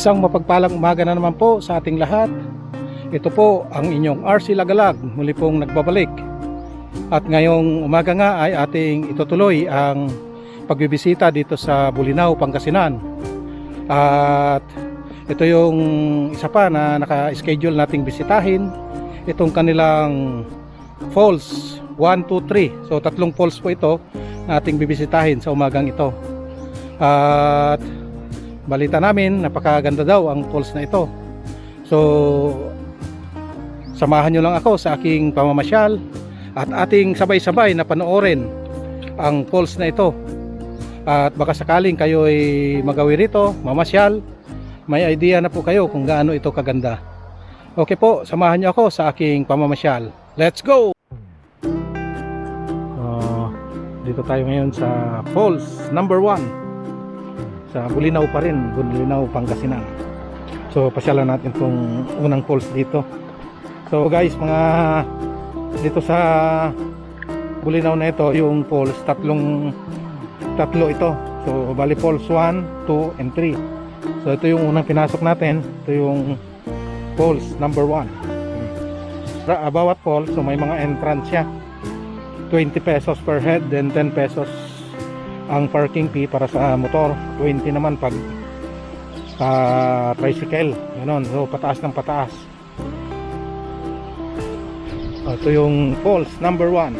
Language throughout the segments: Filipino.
Isang mapagpalang umaga na naman po sa ating lahat. Ito po ang inyong RC Lagalag, muli pong nagbabalik. At ngayong umaga nga ay ating itutuloy ang pagbibisita dito sa Bolinao, Pangasinan. At ito yung isa pa na naka-schedule nating bisitahin, itong kanilang falls 1, 2, 3. So tatlong falls po ito na ating bibisitahin sa umagang ito. At balita namin, napakaganda daw ang falls na ito. So samahan nyo lang ako sa aking pamamasyal at ating sabay-sabay na panoorin ang falls na ito. At baka sakaling kayo ay magawi rito, mamasyal, may idea na po kayo kung gaano ito kaganda. Okay po, samahan nyo ako sa aking pamamasyal. Let's go! Dito tayo ngayon sa falls number 1 sa Bolinao pa rin, Bolinao, Pangasinan. So pasyalan natin itong unang falls dito. So guys, mga dito sa Bolinao na ito, yung falls, tatlo ito. So bali falls 1, 2, and 3. So ito yung unang pinasok natin. Ito yung falls number 1. Bawat falls, so may mga entrance siya. 20 pesos per head, then 10 pesos ang parking fee para sa motor, 20 naman pag tricycle, ganoon. So pataas ng pataas. Ito yung falls number 1.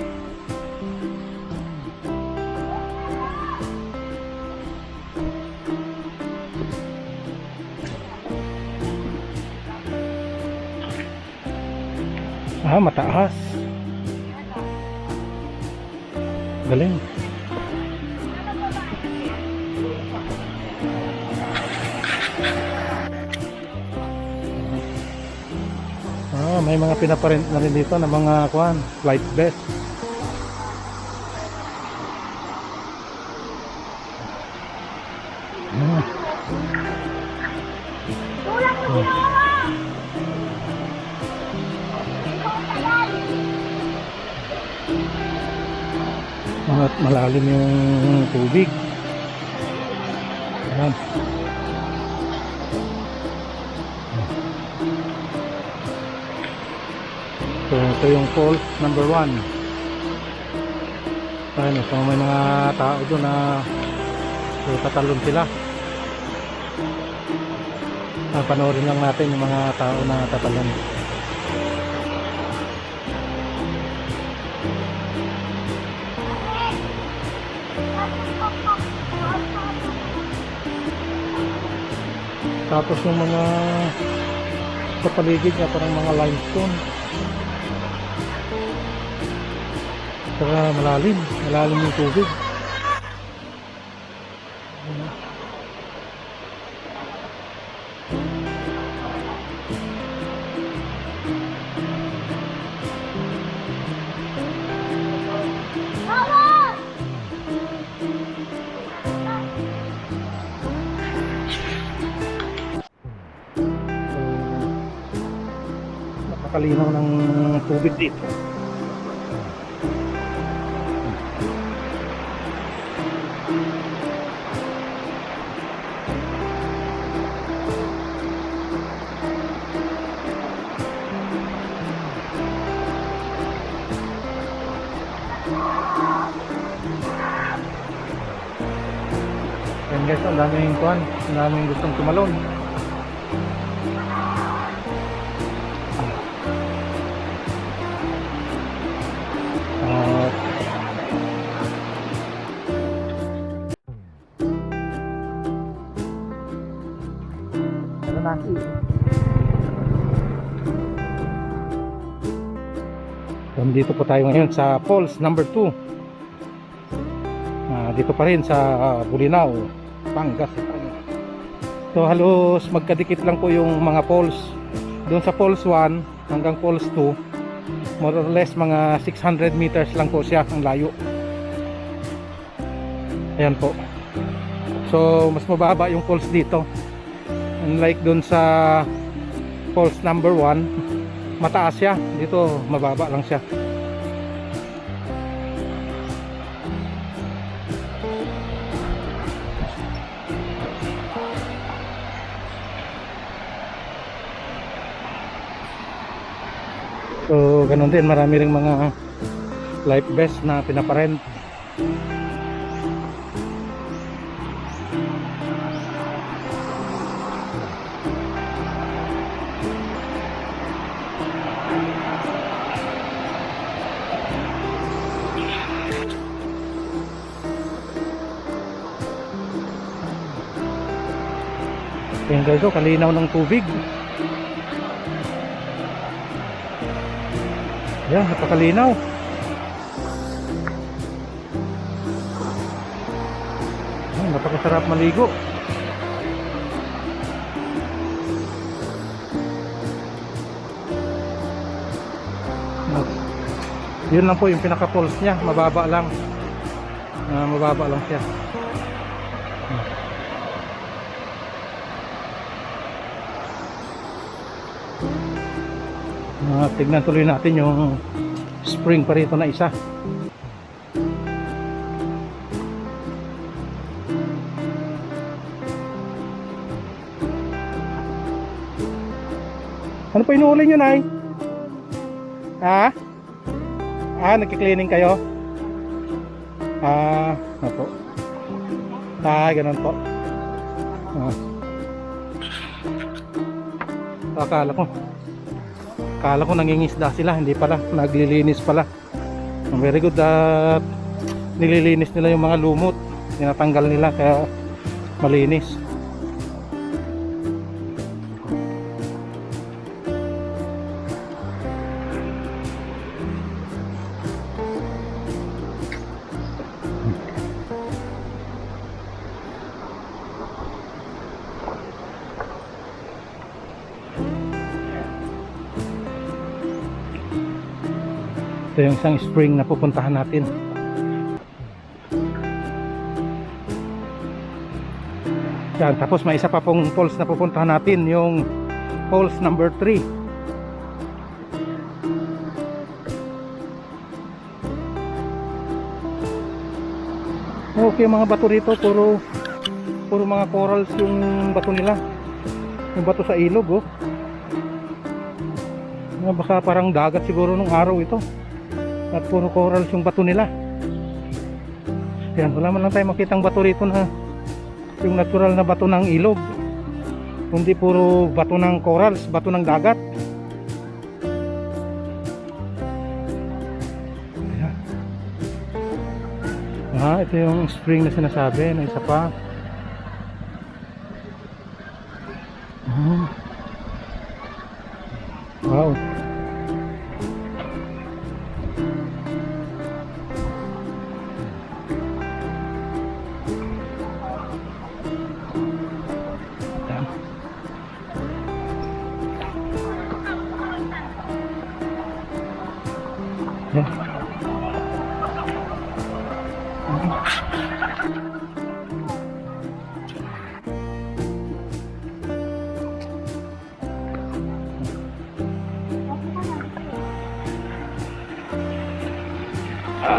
Mataas. Galing. May mga pinaparent na rin dito na mga flight vest. Malalim yung tubig. Ayan. So ito yung falls number 1. Ayan, so may mga tao doon na tatalon sila. Panoorin lang natin yung mga tao na tatalon. Tapos yung mga sa paligid niya parang mga limestone. Saka malalim yung tubig. Napakalinaw ng tubig dito. Yan guys, ang daming gustong tumalon. Dito po tayo ngayon sa falls number 2. Dito pa rin sa Bolinao, Pangasinan. So halos magkadikit lang po yung mga falls. Doon sa falls 1 hanggang falls 2, more or less mga 600 meters lang po siya ang layo. Ayan po. So mas mababa yung falls dito. Unlike doon sa falls number 1, mataas siya. Dito mababa lang siya. ganun din, marami ring mga life vest na pinaparent. Ayan guys, oh, kalinaw ng tubig. Ayan, napakalinaw. Ayan, napakasarap maligo. Yun lang po yung pinaka-pulse niya, mababa lang. Mababa lang siya. Tignan tuloy natin yung spring pa rito na isa. Ano pa inuuli nyo, Nay? Ha? Nagki-cleaning kayo? Ito. Ganun po. Akala ko nangingisda sila, hindi pala, naglilinis pala. Very good at nililinis nila yung mga lumot, tinatanggal nila kaya malinis. Ito yung isang spring na pupuntahan natin. Yan, tapos may isa pa pong falls na pupuntahan natin, yung falls number 3. Okay, mga bato rito, puro mga corals yung bato nila. Yung bato sa ilog, oh. Baka parang dagat siguro nung araw ito. At puro corals yung bato nila. Yan, wala man lang tayo makitang bato rito na yung natural na bato ng ilog, kundi puro bato ng corals, bato ng dagat. Ito yung spring na sinasabi na isa pa. Wow.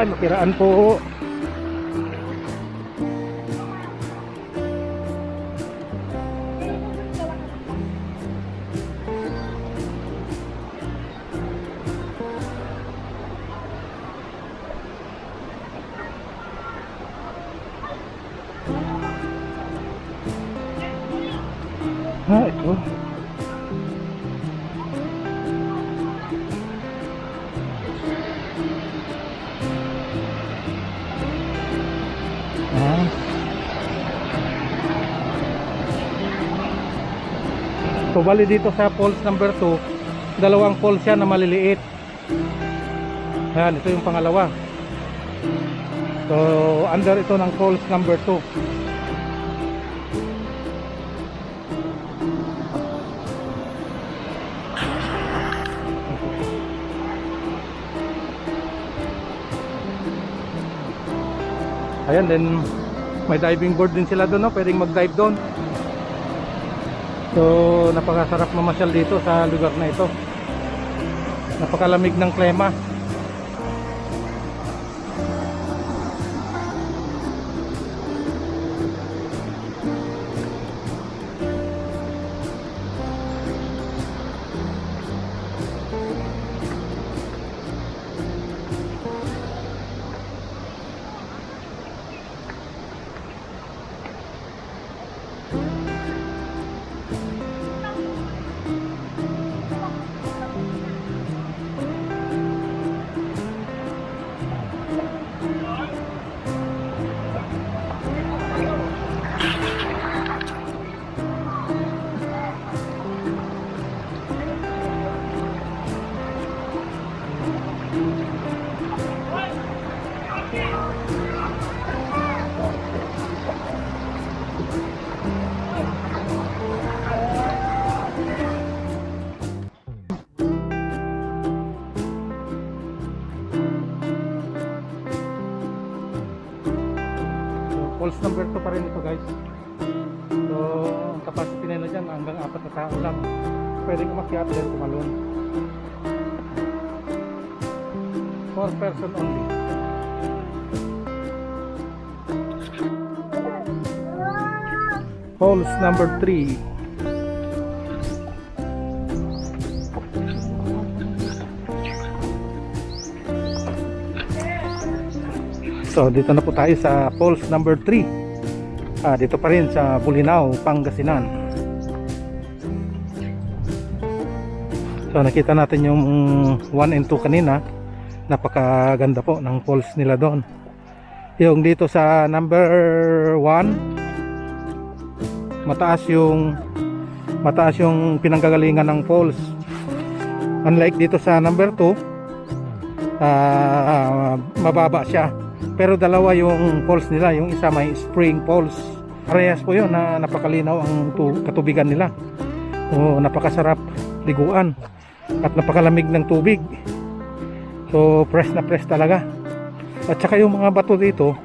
Makiraan po. Ito. So bali dito sa falls number 2, dalawang falls yan na maliliit. Ayan, ito yung pangalawa. So under ito ng falls number 2. Ayan, then may diving board din sila doon, no? Pwedeng mag-dive doon. So napakasarap mamasyal dito sa lugar na ito. Napakalamig ng klima. number 2 pa rin ito guys. So ang capacity nila dyan hanggang 4 na tao lang. Pwedeng umakyat din tumalon. 4 person only. Falls number 3. So dito na po tayo sa falls number 3. Dito pa rin sa Bolinao, Pangasinan. So nakita natin yung 1 and 2 kanina. Napakaganda po ng falls nila doon. Yung dito sa number 1, mataas yung pinanggagalingan ng falls. Unlike dito sa number 2, mababa siya. Pero dalawa yung falls nila, yung isa may spring falls. Parehas po yun na napakalinaw ang katubigan nila. O, napakasarap liguan at napakalamig ng tubig. So fresh na fresh talaga. At saka yung mga bato dito,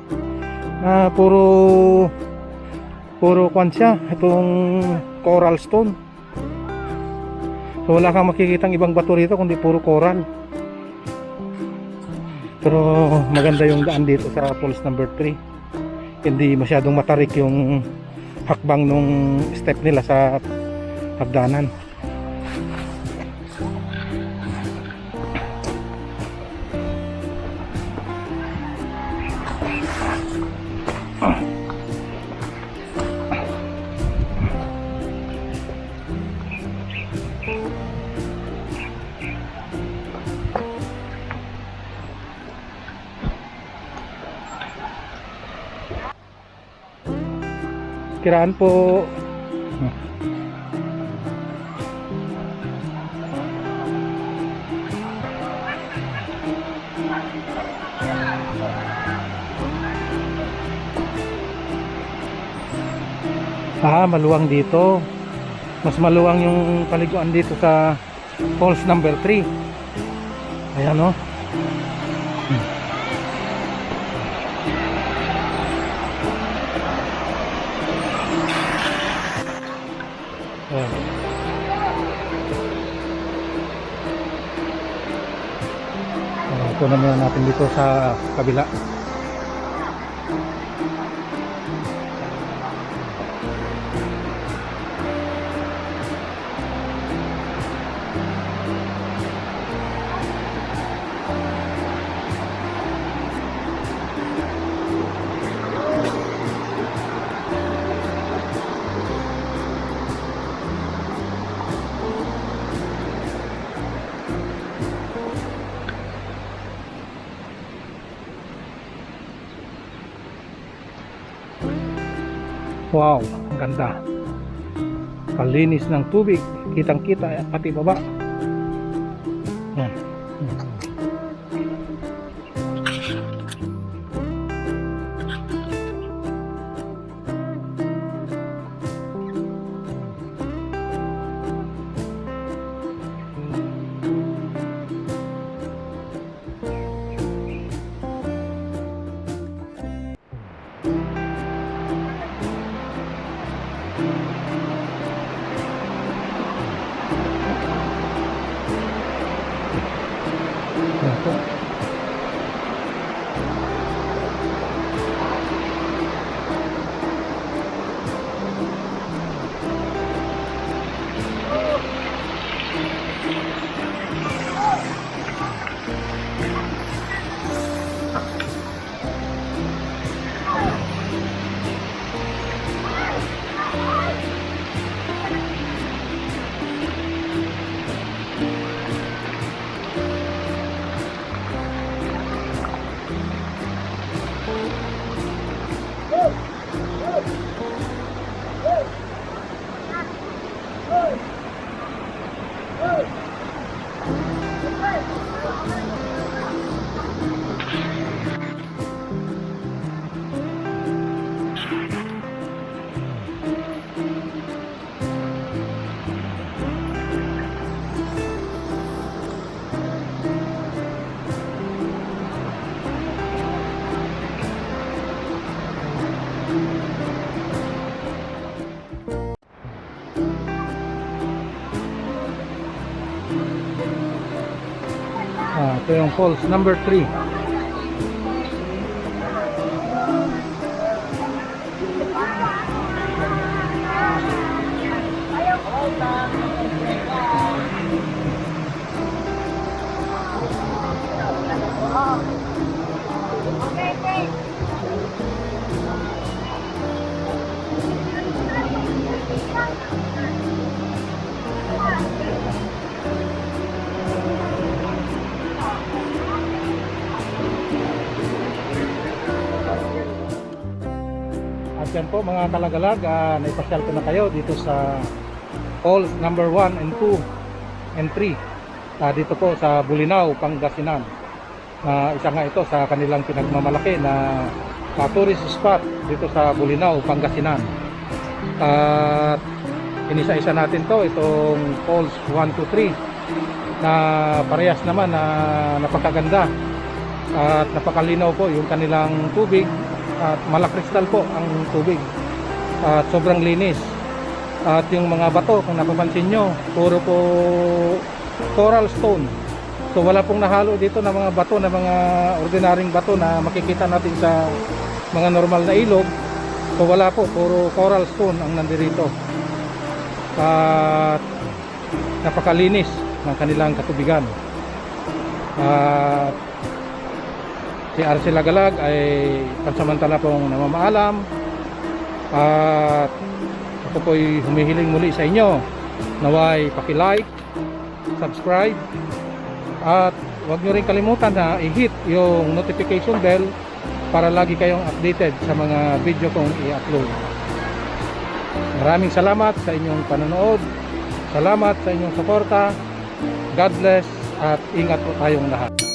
puro kwan siya, itong coral stone. So wala kang makikitang ibang bato rito kundi puro coral. Pero maganda yung daan dito sa falls number 3. Hindi masyadong matarik yung hakbang nung step nila sa hagdanan. Kiraan po. Maluwang dito. Mas maluwang yung paliguan dito sa falls number 3. Ayan o. Ito naman natin dito sa kabila. Wow, ang ganda. Kalinis ng tubig, kitang-kita pati baba. Yan. Ito yung falls number 3. At yan po mga kalagalag, naipasyal ko na kayo dito sa falls number 1 and 2 and 3 dito po sa Bolinao, Pangasinan. Isa nga ito sa kanilang pinagmamalaki na tourist spot dito sa Bolinao, Pangasinan. At inisa-isa natin to, itong falls 1, 2, 3 na parehas naman na napakaganda at napakalinaw po yung kanilang tubig. At malakristal po ang tubig at sobrang linis. At yung mga bato, kung napapansin nyo, puro po coral stone. So wala pong nahalo dito na mga bato, na mga ordinaryong bato na makikita natin sa mga normal na ilog. So wala po, puro coral stone ang nandirito. At napakalinis ng kanilang katubigan. At si RC Lagalag ay pansamantala pong namamaalam. At ako po'y humihiling muli sa inyo naway paki-like, subscribe, at huwag nyo rin kalimutan na i-hit yung notification bell para lagi kayong updated sa mga video kong i-upload. Maraming salamat sa inyong panonood. Salamat sa inyong suporta. God bless at ingat po tayong lahat.